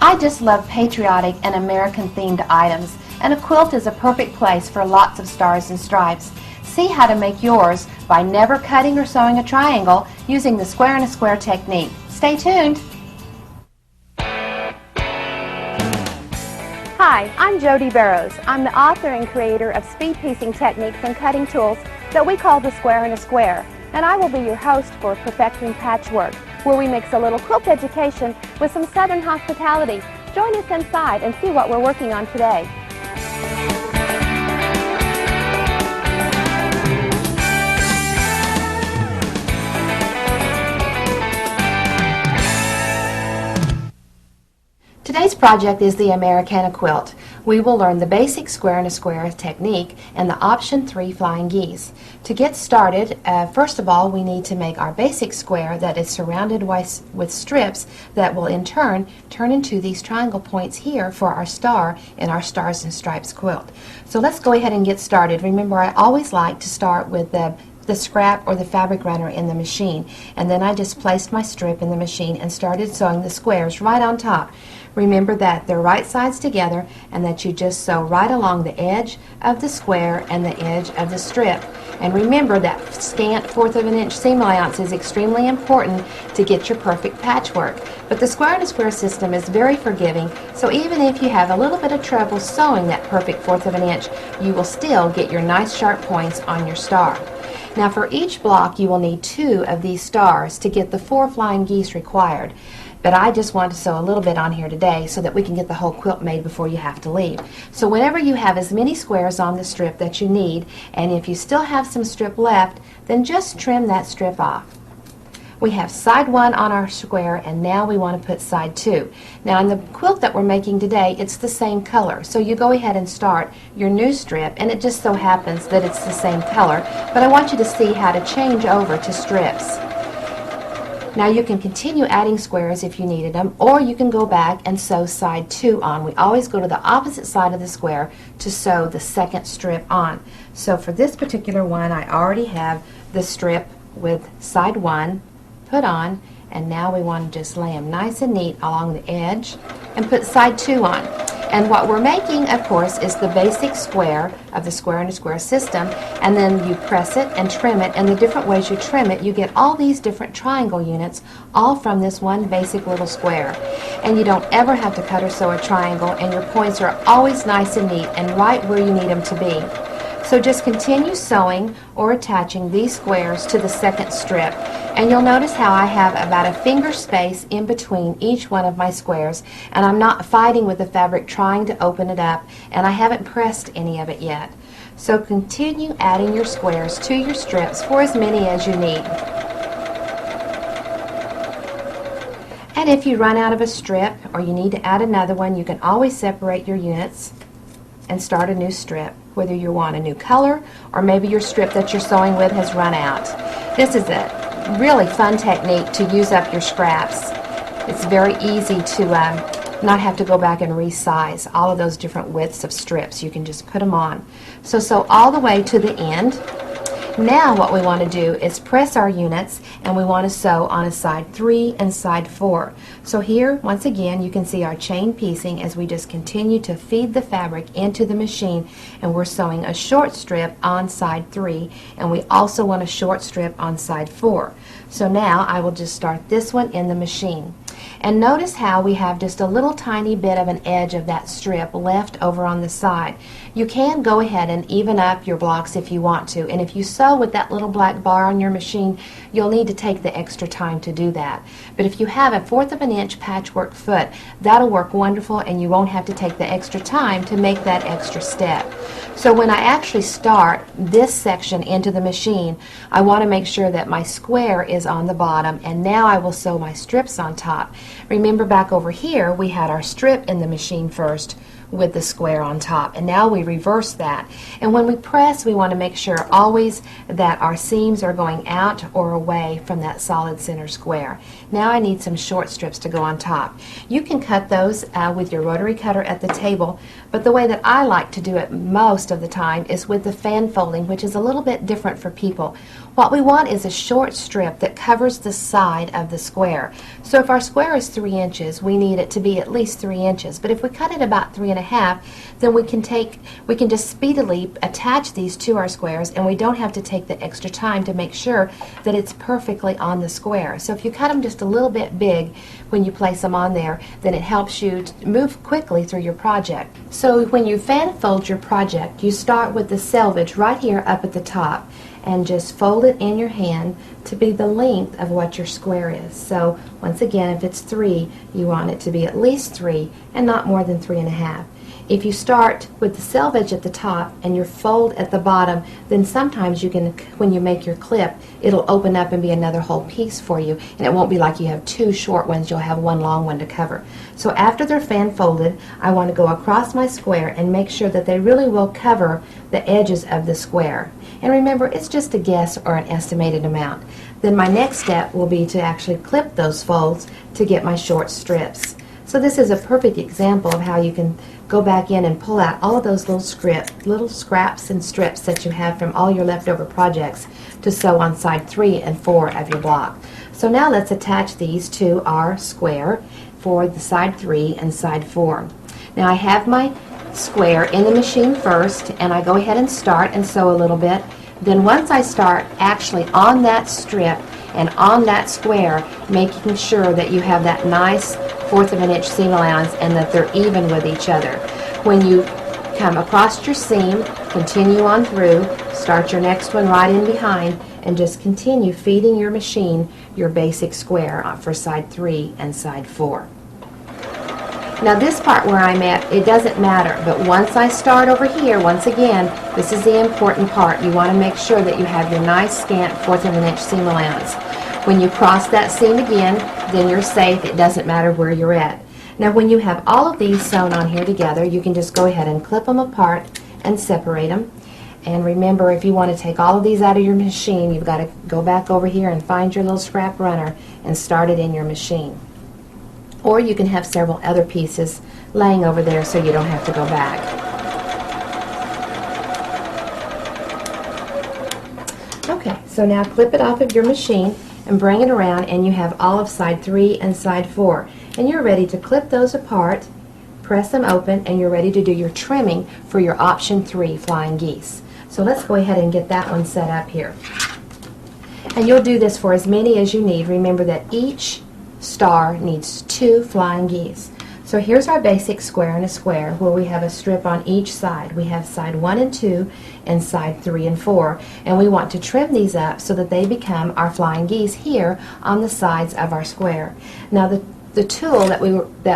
I just love patriotic and American themed items, and a quilt is a perfect place for lots of stars and stripes. See how to make yours by never cutting or sewing a triangle using the square and a square technique. Stay tuned! Hi, I'm Jodi Barrows. I'm the author and creator of speed piecing techniques and cutting tools that we call the square and a square, and I will be your host for Perfecting Patchwork, where we mix a little quilt education with some Southern hospitality. Join us inside and see what we're working on today. Today's project is the Americana quilt. We will learn the basic square and a square technique and the option 3 flying geese. To get started, first of all, we need to make our basic square that is surrounded with strips that will in turn into these triangle points here for our star in our Stars and Stripes quilt. So let's go ahead and get started. Remember, I always like to start with the scrap or the fabric runner in the machine, and then I just placed my strip in the machine and started sewing the squares right on top. Remember that they're right sides together and that you just sew right along the edge of the square and the edge of the strip. And remember that scant 1/4 of an inch seam allowance is extremely important to get your perfect patchwork. But the square and a square system is very forgiving, so even if you have a little bit of trouble sewing that perfect 1/4 of an inch, you will still get your nice sharp points on your star. Now for each block you will need 2 of these stars to get the 4 flying geese required. But I just want to sew a little bit on here today so that we can get the whole quilt made before you have to leave. So whenever you have as many squares on the strip that you need, and if you still have some strip left, then just trim that strip off. We have side 1 on our square, and now we want to put side 2. Now in the quilt that we're making today, it's the same color. So you go ahead and start your new strip, and it just so happens that it's the same color, but I want you to see how to change over to strips. Now you can continue adding squares if you needed them, or you can go back and sew side 2 on. We always go to the opposite side of the square to sew the second strip on. So for this particular one, I already have the strip with side 1 put on, and now we want to just lay them nice and neat along the edge and put side 2 on. And what we're making, of course, is the basic square of the square and a square system, and then you press it and trim it, and the different ways you trim it, you get all these different triangle units all from this one basic little square. And you don't ever have to cut or sew a triangle, and your points are always nice and neat and right where you need them to be. So just continue sewing or attaching these squares to the second strip, and you'll notice how I have about a finger space in between each one of my squares, and I'm not fighting with the fabric trying to open it up, and I haven't pressed any of it yet. So continue adding your squares to your strips for as many as you need. And if you run out of a strip or you need to add another one, you can always separate your units and start a new strip, whether you want a new color or maybe your strip that you're sewing with has run out. This is a really fun technique to use up your scraps. It's very easy to not have to go back and resize all of those different widths of strips. You can just put them on. So sew all the way to the end. Now what we want to do is press our units, and we want to sew on a side 3 and side 4. So here, once again, you can see our chain piecing as we just continue to feed the fabric into the machine, and we're sewing a short strip on side 3, and we also want a short strip on side 4. So now I will just start this one in the machine. And notice how we have just a little tiny bit of an edge of that strip left over on the side. You can go ahead and even up your blocks if you want to, and if you sew with that little black bar on your machine, you'll need to take the extra time to do that. But if you have a 1/4 of an inch patchwork foot, that'll work wonderful, and you won't have to take the extra time to make that extra step. So when I actually start this section into the machine, I want to make sure that my square is on the bottom, and now I will sew my strips on top. Remember, back over here we had our strip in the machine first with the square on top, and now we reverse that. And when we press, we want to make sure always that our seams are going out or away from that solid center square. Now I need some short strips to go on top. You can cut those with your rotary cutter at the table, but the way that I like to do it most of the time is with the fan folding, which is a little bit different for people. What we want is a short strip that covers the side of the square. So if our square is 3 inches, we need it to be at least 3 inches. But if we cut it about 3.5, then we can just speedily attach these to our squares, and we don't have to take the extra time to make sure that it's perfectly on the square. So if you cut them just a little bit big when you place them on there, then it helps you to move quickly through your project. So when you fan fold your project, you start with the selvage right here up at the top, and just fold it in your hand to be the length of what your square is. So once again, if it's 3, you want it to be at least 3 and not more than 3.5. If you start with the selvage at the top and your fold at the bottom, then sometimes you can, when you make your clip, it'll open up and be another whole piece for you, and it won't be like you have 2 short ones, you'll have 1 long one to cover. So after they're fan folded, I want to go across my square and make sure that they really will cover the edges of the square. And remember, it's just a guess or an estimated amount. Then my next step will be to actually clip those folds to get my short strips. So this is a perfect example of how you can go back in and pull out all of those little scraps and strips that you have from all your leftover projects to sew on side 3 and 4 of your block. So now let's attach these to our square for the side 3 and side 4. Now I have my square in the machine first, and I go ahead and start and sew a little bit. Then once I start actually on that strip and on that square, making sure that you have that nice 1/4 of an inch seam allowance and that they're even with each other. When you come across your seam, continue on through, start your next one right in behind, and just continue feeding your machine your basic square for side 3 and side 4. Now this part where I'm at, it doesn't matter, but once I start over here, once again, this is the important part. You want to make sure that you have your nice scant 1/4 of an inch seam allowance. When you cross that seam again, then you're safe. It doesn't matter where you're at. Now when you have all of these sewn on here together, you can just go ahead and clip them apart and separate them. And remember, if you want to take all of these out of your machine, you've got to go back over here and find your little scrap runner and start it in your machine. Or you can have several other pieces laying over there so you don't have to go back. Okay, so now clip it off of your machine and bring it around, and you have all of side 3 and side 4. And you're ready to clip those apart, press them open, and you're ready to do your trimming for your option 3 flying geese. So let's go ahead and get that one set up here. And you'll do this for as many as you need. Remember that each star needs 2 flying geese. So here's our basic square and a square where we have a strip on each side. We have side 1 and 2 and side 3 and 4. And we want to trim these up so that they become our flying geese here on the sides of our square. Now the tool that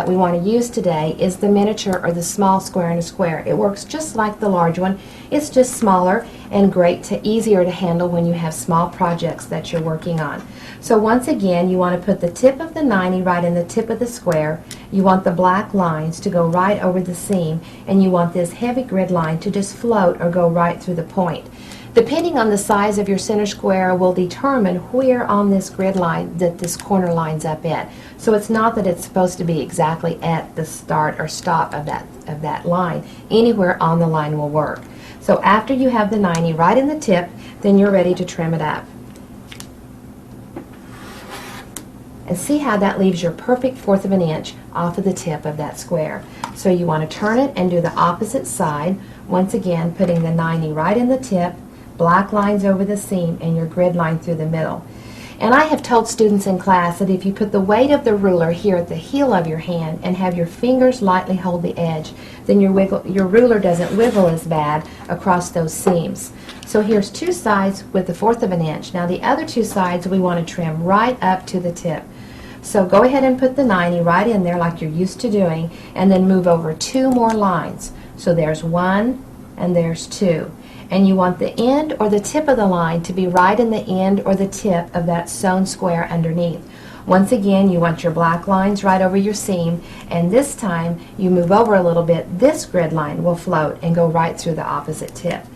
we want to use today is the miniature or the small square and a square. It works just like the large one. It's just smaller and easier to handle when you have small projects that you're working on. So once again, you want to put the tip of the 90 right in the tip of the square. You want the black lines to go right over the seam, and you want this heavy grid line to just float or go right through the point. Depending on the size of your center square will determine where on this grid line that this corner lines up at. So it's not that it's supposed to be exactly at the start or stop of that line. Anywhere on the line will work. So after you have the 90 right in the tip, then you're ready to trim it up. And see how that leaves your perfect 1/4 of an inch off of the tip of that square. So you want to turn it and do the opposite side. Once again, putting the 90 right in the tip, black lines over the seam, and your grid line through the middle. And I have told students in class that if you put the weight of the ruler here at the heel of your hand and have your fingers lightly hold the edge, then your ruler doesn't wiggle as bad across those seams. So here's 2 sides with the 1/4 of an inch. Now the other 2 sides we want to trim right up to the tip. So go ahead and put the 90 right in there like you're used to doing, and then move over 2 more lines. So there's 1 and there's 2. And you want the end or the tip of the line to be right in the end or the tip of that sewn square underneath. Once again, you want your black lines right over your seam, and this time you move over a little bit, this grid line will float and go right through the opposite tip.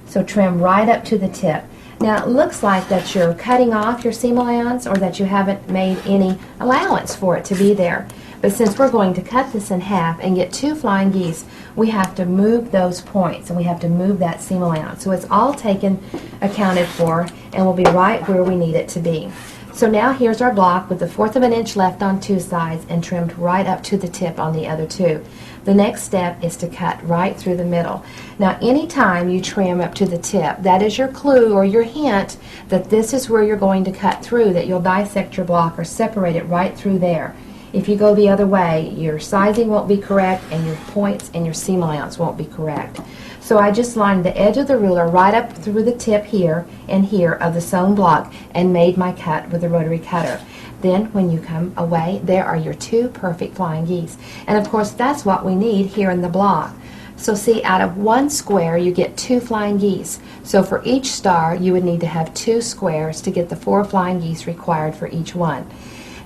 So trim right up to the tip. Now it looks like that you're cutting off your seam allowance or that you haven't made any allowance for it to be there. But since we're going to cut this in half and get 2 flying geese, we have to move those points and we have to move that seam allowance. So it's all accounted for, and will be right where we need it to be. So now here's our block with the 1/4 of an inch left on 2 sides and trimmed right up to the tip on the other 2. The next step is to cut right through the middle. Now anytime you trim up to the tip, that is your clue or your hint that this is where you're going to cut through, that you'll dissect your block or separate it right through there. If you go the other way, your sizing won't be correct and your points and your seam allowance won't be correct. So I just lined the edge of the ruler right up through the tip here and here of the sewn block and made my cut with the rotary cutter. Then when you come away, there are your 2 perfect flying geese. And of course that's what we need here in the block. So see, out of 1 square you get 2 flying geese. So for each star you would need to have 2 squares to get the 4 flying geese required for each one.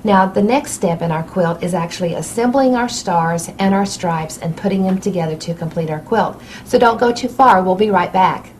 Now the next step in our quilt is actually assembling our stars and our stripes and putting them together to complete our quilt. So don't go too far, we'll be right back.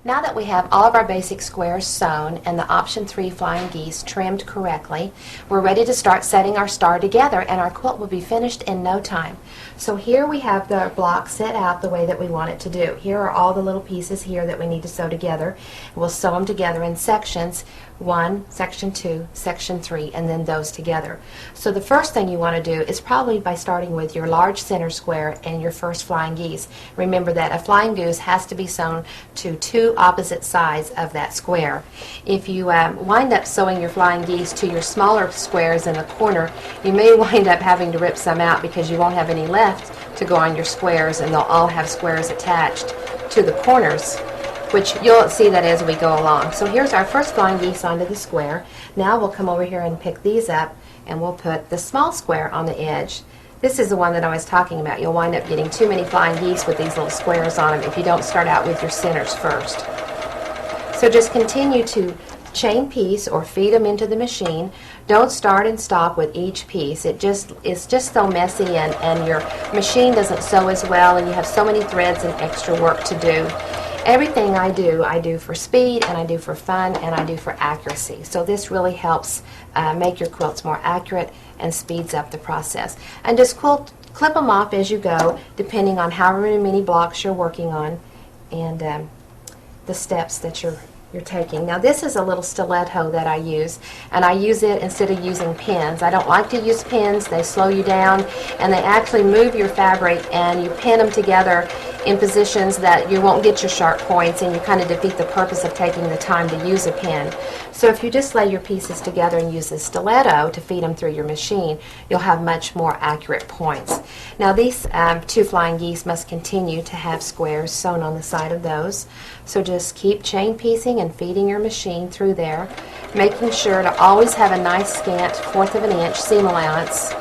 Now that we have all of our basic squares sewn and the option 3 flying geese trimmed correctly, we're ready to start setting our star together, and our quilt will be finished in no time. So here we have the block set out the way that we want it to do. Here are all the little pieces here that we need to sew together. We'll sew them together in sections, 1, section 2, section 3, and then those together. So the first thing you want to do is probably by starting with your large center square and your first flying geese. Remember that a flying goose has to be sewn to 2 opposite sides of that square. If you wind up sewing your flying geese to your smaller squares in the corner, you may wind up having to rip some out because you won't have any left to go on your squares, and they'll all have squares attached to the corners, which you'll see that as we go along. So here's our first flying geese onto the square. Now we'll come over here and pick these up, and we'll put the small square on the edge. This is the one that I was talking about. You'll wind up getting too many flying geese with these little squares on them if you don't start out with your centers first. So just continue to chain piece or feed them into the machine. Don't start and stop with each piece. It's just so messy, and your machine doesn't sew as well, and you have so many threads and extra work to do. Everything I do for speed, and I do for fun, and I do for accuracy. So this really helps make your quilts more accurate and speeds up the process. And just clip them off as you go, depending on however many blocks you're working on and the steps that you're taking. Now this is a little stiletto that I use, and I use it instead of using pins. I don't like to use pins. They slow you down, and they actually move your fabric, and you pin them together in positions that you won't get your sharp points, and you kind of defeat the purpose of taking the time to use a pin. So if you just lay your pieces together and use the stiletto to feed them through your machine, you'll have much more accurate points. Now these two flying geese must continue to have squares sewn on the side of those. So just keep chain piecing and feeding your machine through there, making sure to always have a nice scant 1/4 of an inch seam allowance.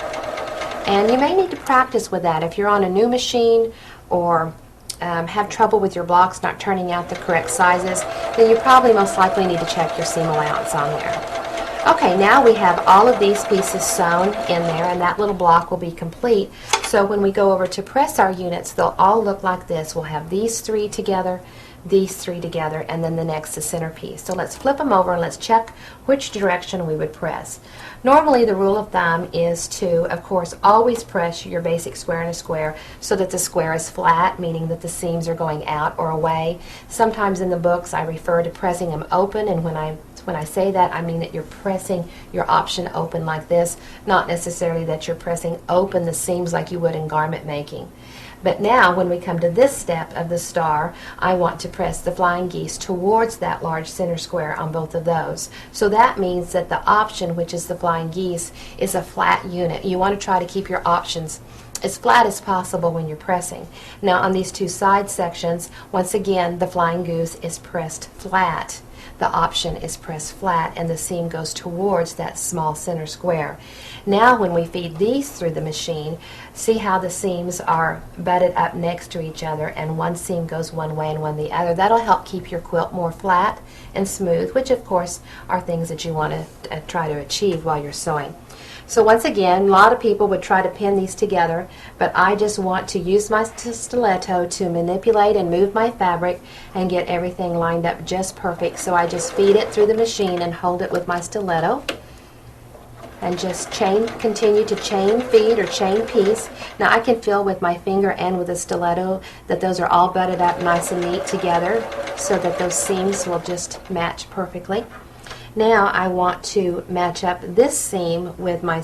And you may need to practice with that. If you're on a new machine or have trouble with your blocks not turning out the correct sizes, then you probably most likely need to check your seam allowance on there. Okay, now we have all of these pieces sewn in there, and that little block will be complete. So when we go over to press our units, they'll all look like this. We'll have these three together, these three together, and then the next the centerpiece. So let's flip them over and let's check which direction we would press. Normally the rule of thumb is to, of course, always press your basic square in a square so that the square is flat, meaning that the seams are going out or away. Sometimes in the books I refer to pressing them open, and when I say that, I mean that you're pressing your option open like this, not necessarily that you're pressing open the seams like you would in garment making. But now, when we come to this step of the star, I want to press the flying geese towards that large center square on both of those. So that means that the option, which is the flying geese, is a flat unit. You want to try to keep your options as flat as possible when you're pressing. Now on these two side sections, once again, the flying goose is pressed flat. The option is pressed flat, and the seam goes towards that small center square. Now when we feed these through the machine, see how the seams are butted up next to each other, and one seam goes one way and one the other. That'll help keep your quilt more flat and smooth, which of course are things that you want to try to achieve while you're sewing. So once again, a lot of people would try to pin these together, but I just want to use my stiletto to manipulate and move my fabric and get everything lined up just perfect. So I just feed it through the machine and hold it with my stiletto and just continue to chain feed or chain piece. Now I can feel with my finger and with a stiletto that those are all butted up nice and neat together so that those seams will just match perfectly. Now I want to match up this seam with my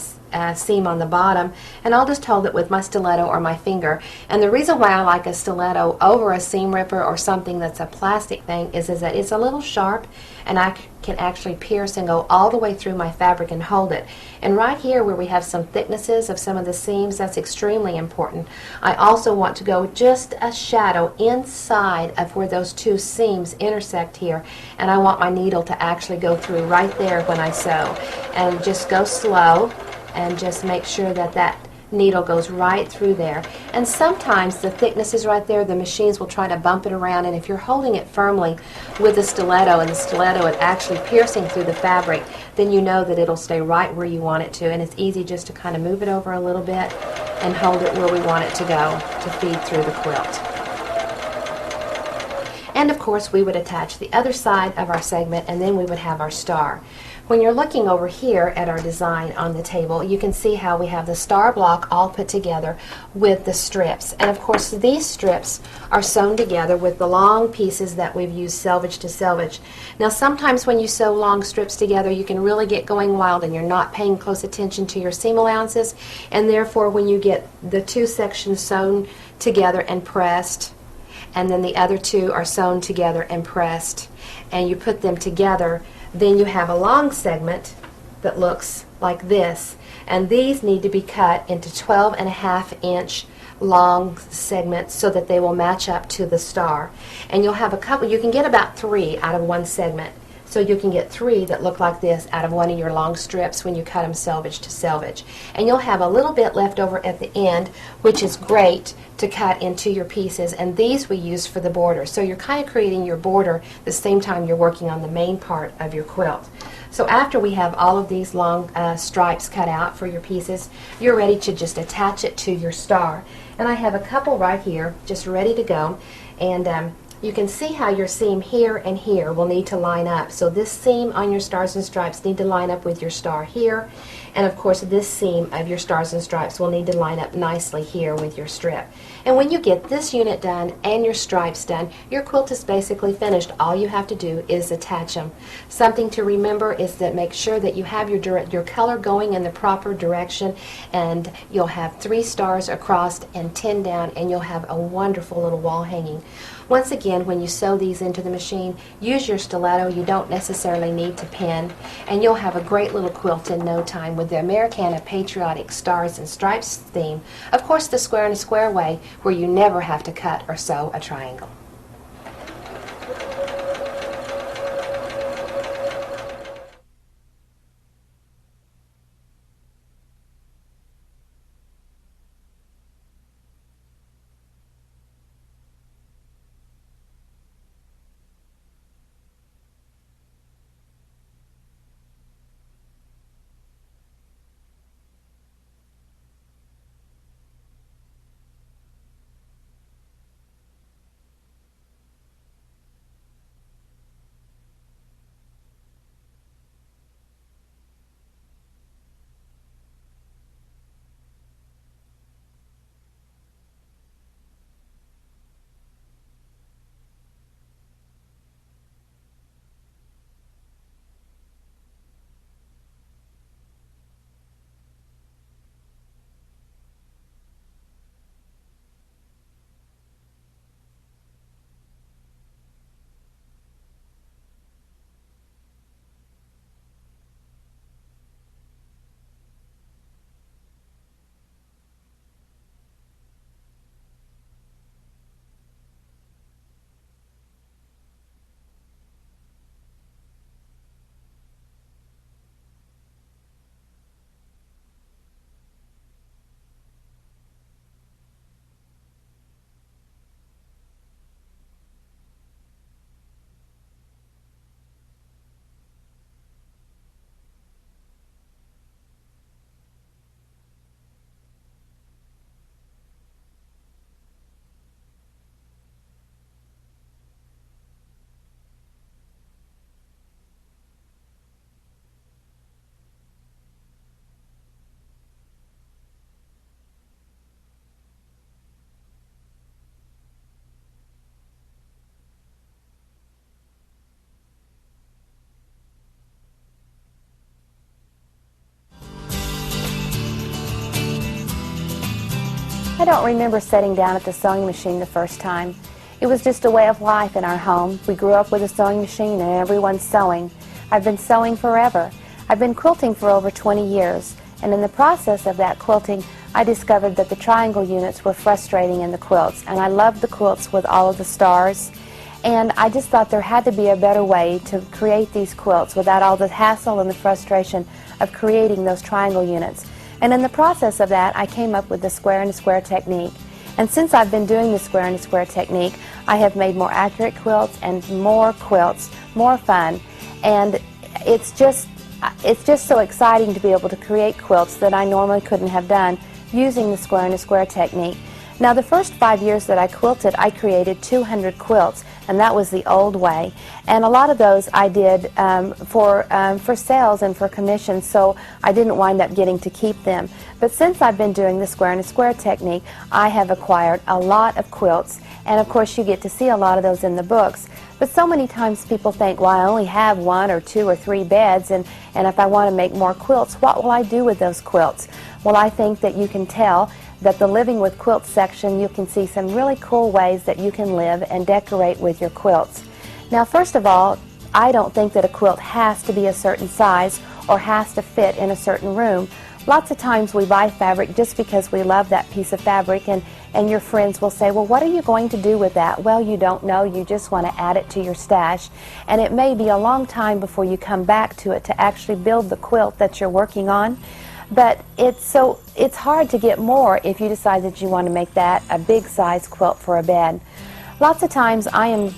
seam on the bottom, and I'll just hold it with my stiletto or my finger. And the reason why I like a stiletto over a seam ripper or something that's a plastic thing is that it's a little sharp, and I can actually pierce and go all the way through my fabric and hold it. And right here where we have some thicknesses of some of the seams, that's extremely important. I also want to go just a shadow inside of where those two seams intersect here, and I want my needle to actually go through right there when I sew. And just go slow and just make sure that that needle goes right through there. And sometimes the thickness is right there, the machines will try to bump it around, and if you're holding it firmly with the stiletto and the stiletto is actually piercing through the fabric, then you know that it'll stay right where you want it to, and it's easy just to kind of move it over a little bit and hold it where we want it to go to feed through the quilt. And of course we would attach the other side of our segment, and then we would have our star. When you're looking over here at our design on the table, you can see how we have the star block all put together with the strips. And of course these strips are sewn together with the long pieces that we've used selvage to selvage. Now sometimes when you sew long strips together, you can really get going wild and you're not paying close attention to your seam allowances, and therefore when you get the two sections sewn together and pressed, and then the other two are sewn together and pressed, and you put them together, then you have a long segment that looks like this, and these need to be cut into 12.5-inch long segments so that they will match up to the star. And you'll have a couple, you can get about 3 out of one segment. So you can get 3 that look like this out of one of your long strips when you cut them selvage to selvage. And you'll have a little bit left over at the end, which is great to cut into your pieces, and these we use for the border. So you're kind of creating your border the same time you're working on the main part of your quilt. So after we have all of these long stripes cut out for your pieces, you're ready to just attach it to your star. And I have a couple right here just ready to go, and you can see how your seam here and here will need to line up. So this seam on your stars and stripes need to line up with your star here, and of course this seam of your stars and stripes will need to line up nicely here with your strip. And when you get this unit done and your stripes done, your quilt is basically finished. All you have to do is attach them. Something to remember is that make sure that you have your color going in the proper direction, and you'll have 3 stars across and 10 down, and you'll have a wonderful little wall hanging. Once again, when you sew these into the machine, use your stiletto. You don't necessarily need to pin, and you'll have a great little quilt in no time with the Americana Patriotic Stars and Stripes theme. Of course, the square and a square way, where you never have to cut or sew a triangle. I don't remember sitting down at the sewing machine the first time. It was just a way of life in our home. We grew up with a sewing machine and everyone's sewing. I've been sewing forever. I've been quilting for over 20 years, and in the process of that quilting, I discovered that the triangle units were frustrating in the quilts, and I loved the quilts with all of the stars. And I just thought there had to be a better way to create these quilts without all the hassle and the frustration of creating those triangle units. And in the process of that, I came up with the square and a square technique. And since I've been doing the square and a square technique, I have made more accurate quilts, more fun. And it's just so exciting to be able to create quilts that I normally couldn't have done using the square and a square technique. Now, the first 5 years that I quilted, I created 200 quilts, and that was the old way. And a lot of those I did for sales and for commissions, so I didn't wind up getting to keep them. But since I've been doing the square and a square technique, I have acquired a lot of quilts, and of course you get to see a lot of those in the books. But so many times people think, well, I only have 1 or 2 or 3 beds, and if I want to make more quilts, what will I do with those quilts? Well, I think that you can tell that the Living with Quilts section, you can see some really cool ways that you can live and decorate with your quilts. Now, first of all, I don't think that a quilt has to be a certain size or has to fit in a certain room. Lots of times we buy fabric just because we love that piece of fabric, and your friends will say, well, what are you going to do with that? Well, you don't know. You just want to add it to your stash, and it may be a long time before you come back to it to actually build the quilt that you're working on. But it's hard to get more if you decide that you want to make that a big size quilt for a bed. Lots of times I am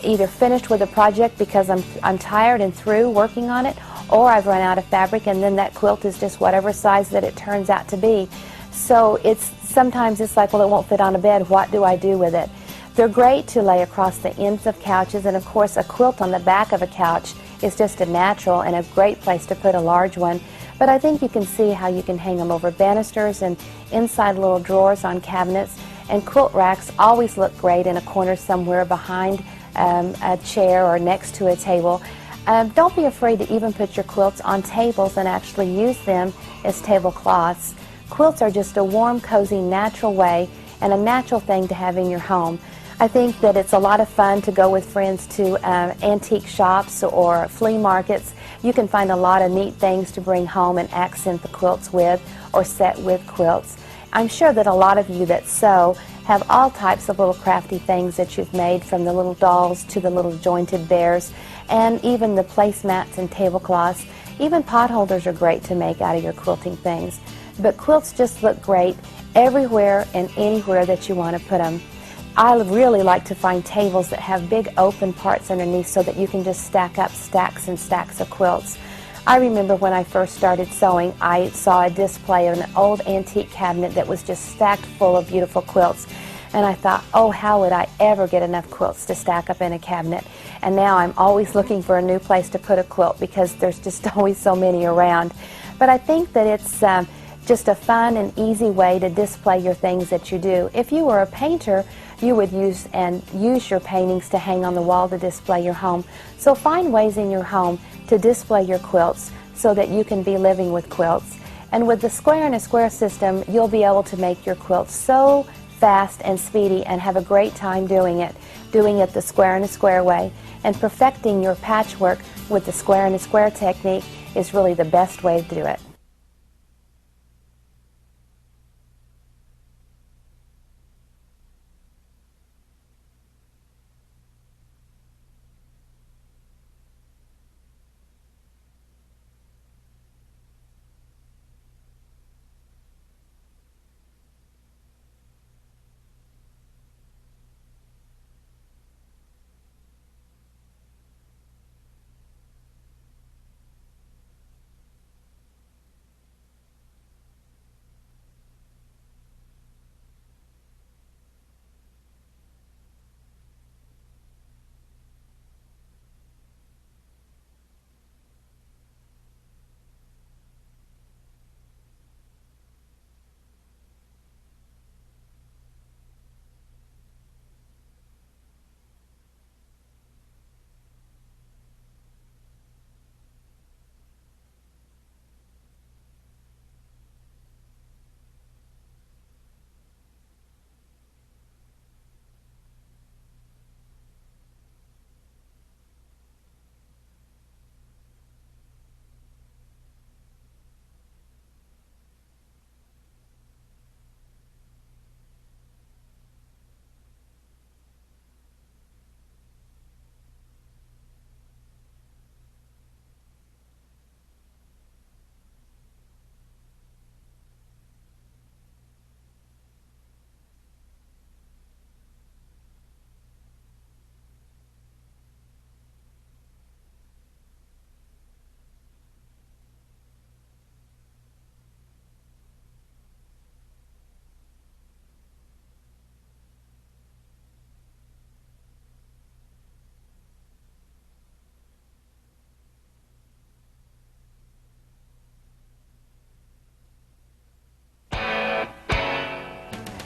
either finished with a project because I'm tired and through working on it, or I've run out of fabric, and then that quilt is just whatever size that it turns out to be. So sometimes it's like, well, it won't fit on a bed. What do I do with it? They're great to lay across the ends of couches, and of course a quilt on the back of a couch is just a natural and a great place to put a large one. But I think you can see how you can hang them over banisters and inside little drawers on cabinets. And quilt racks always look great in a corner somewhere behind a chair or next to a table. Don't be afraid to even put your quilts on tables and actually use them as tablecloths. Quilts are just a warm, cozy, natural way and a natural thing to have in your home. I think that it's a lot of fun to go with friends to antique shops or flea markets. You can find a lot of neat things to bring home and accent the quilts with or set with quilts. I'm sure that a lot of you that sew have all types of little crafty things that you've made, from the little dolls to the little jointed bears, and even the placemats and tablecloths. Even pot holders are great to make out of your quilting things. But quilts just look great everywhere and anywhere that you want to put them. I really like to find tables that have big open parts underneath so that you can just stack up stacks and stacks of quilts. I remember when I first started sewing, I saw a display of an old antique cabinet that was just stacked full of beautiful quilts. And I thought, oh, how would I ever get enough quilts to stack up in a cabinet? And now I'm always looking for a new place to put a quilt because there's just always so many around. But I think that it's just a fun and easy way to display your things that you do. If you were a painter, you would use your paintings to hang on the wall to display your home. So find ways in your home to display your quilts so that you can be living with quilts. And with the square and a square system, you'll be able to make your quilts so fast and speedy and have a great time doing it the square and a square way. And perfecting your patchwork with the square and a square technique is really the best way to do it.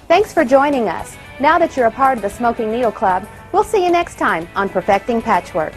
Thanks for joining us. Now that you're a part of the Smoking Needle Club, we'll see you next time on Perfecting Patchwork.